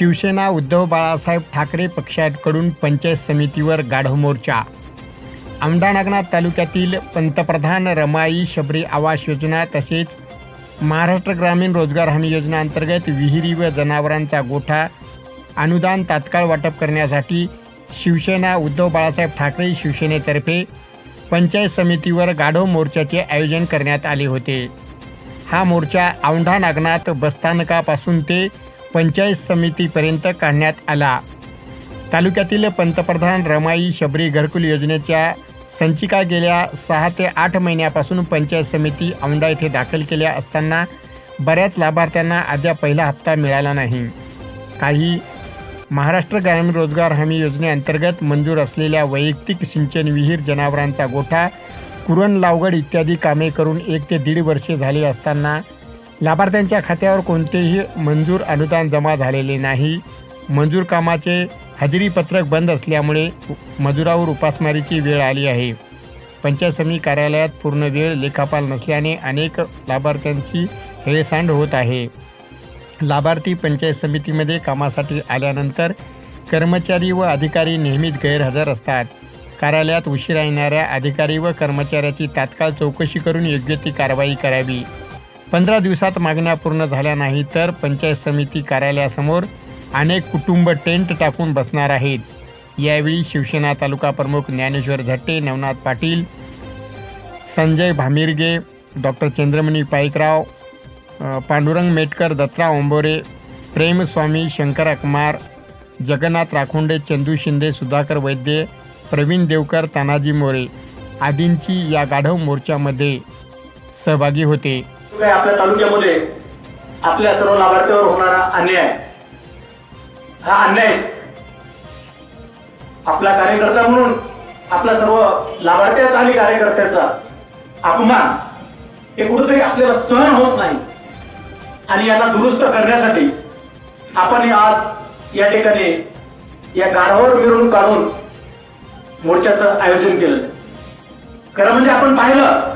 शिवसेना उद्धव बाळासाहेब ठाकरे पक्षाकडून पंचायत समितीवर गाढव मोर्चा. औंढा नागनाथ तालुक्यातील पंतप्रधान रमाई शबरी आवास योजना तसेच महाराष्ट्र ग्रामीण रोजगार हमी योजना अंतर्गत विहिरी व जनावरांचा गोठा अनुदान तात्काळ वाटप करण्यासाठी शिवसेना उद्धव बाळासाहेब ठाकरे शिवसेनेतर्फे पंचायत समितीवर गाढव मोर्चाचे आयोजन करण्यात आले होते. हा मोर्चा औंढा नागनाथ बसस्थानकापासून ते पंचायत समितीपर्यंत काढण्यात आला. तालुक्यातील पंतप्रधान रमाई शबरी घरकुल योजनेच्या संचिका गेल्या 6 ते 8 महिन्यापासून पंचायत समिती औंढा येथे दाखल केल्या असताना बऱ्याच लाभार्थ्यांना अद्याप पहिला हप्ता मिळाला नाही. काही महाराष्ट्र ग्रामीण रोजगार हमी योजनेअंतर्गत मंजूर असलेल्या वैयक्तिक सिंचन विहीर, जनावरांचा गोठा, कुरण लावगड इत्यादी कामे करून 1 ते 1.5 वर्षे झाली असताना लाभार्थ्यांच्या खात्यावर कोणतेही मंजूर अनुदान जमा झालेले नाही. मंजूर कामाचे हजेरीपत्रक बंद असल्यामुळे मजुरावर उपासमारीची वेळ आली आहे. पंचायत समिती कार्यालयात पूर्ण वेळ लेखापाल नसल्याने अनेक लाभार्थ्यांची हेळसांड होत आहे. लाभार्थी पंचायत समितीमध्ये कामासाठी आल्यानंतर कर्मचारी व अधिकारी नेहमीच गैरहजर असतात. कार्यालयात उशिरा येणाऱ्या अधिकारी व कर्मचाऱ्याची तात्काळ चौकशी करून योग्य ती कारवाई करावी. 15 दिवसात मागण्या पूर्ण झाल्या नाही तर पंचायत समिती कार्यालयासमोर अनेक कुटुंब टेंट टाकून बसणार आहेत. यावेळी शिवसेना तालुका प्रमुख ज्ञानेश्वर झट्टे, नवनाथ पाटील, संजय भामिरगे, डॉक्टर चंद्रमणी पाईकराव, पांडुरंग मेटकर, दत्तराव ओंबोरे, प्रेमस्वामी, शंकर अकमार, जगन्नाथ राखोंडे, चंदू शिंदे, सुधाकर वैद्य, प्रवीण देवकर, तानाजी मोरे आदींची या गाढव मोर्चामध्ये सहभागी होते. आपल्या तालुक्यामध्ये आपल्या सर्व लाभार्थ्यांवर होणारा अन्याय, हा अन्याय आपला कार्यकर्ता म्हणून आपल्या सर्व लाभार्थ्याचा आणि कार्यकर्त्याचा अपमान हे कुठेतरी आपल्याला सहन होत नाही आणि याला दुरुस्त करण्यासाठी आपण आज या ठिकाणी या गाढवावर मिरवणूक काढून मोर्चाचं आयोजन केलं. खरं म्हणजे आपण पाहिलं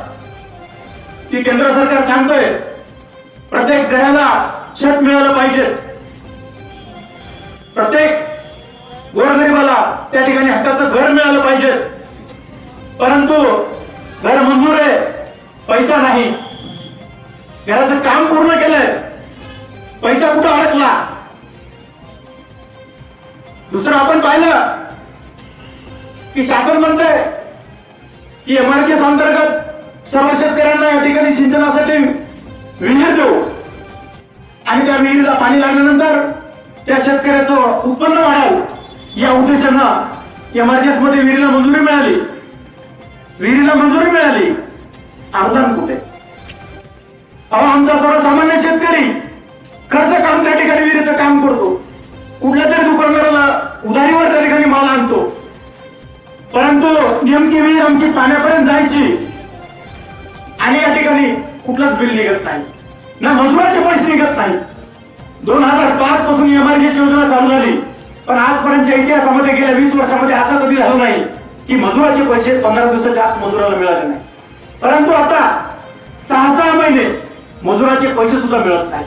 की केंद्र सरकार सांगतोय प्रत्येक घराला छत मिळालं पाहिजे, प्रत्येक गोरगरिबाला त्या ठिकाणी हक्काचं घर मिळालं पाहिजे. परंतु घर मंजूर आहे, पैसा नाही. घराचं काम पूर्ण केलंय, पैसा कुठं अडकला. दुसरं आपण पाहिलं की शासन म्हणतंय की एमआरकेस अंतर्गत सर्व शेतकऱ्यांना या ठिकाणी सिंचनासाठी विहीर देऊ आणि त्या विहिरीला पाणी लागल्यानंतर त्या शेतकऱ्याचं उत्पन्न वाढावं या उद्देशानं एमआरकेस मध्ये विहिरीला मंजुरी मिळाली. अनुदान कुठे? आमचा सर्वसामान्य शेतकरी कर्ज काढून त्या ठिकाणी विहिरीचं काम करतो, कुठल्या तरी दुकानदाराला उधारीवर त्या ठिकाणी माल आणतो, परंतु नेमकी विहीर आमची पाण्यापर्यंत जायची आणि या ठिकाणी कुठलाच बिल निघत नाही, ना मजुराचे पैसे निघत नाही. 2005 पासून एमआरकेस योजना चालू झाली, पण आजपर्यंतच्या इतिहासामध्ये गेल्या 20 वर्षामध्ये असं कधी झालं नाही की मजुराचे पैसे 15 दिवसाच्या आत मजुराला मिळाले नाही. परंतु आता 6 महिने मजुराचे पैसे सुद्धा मिळत नाही.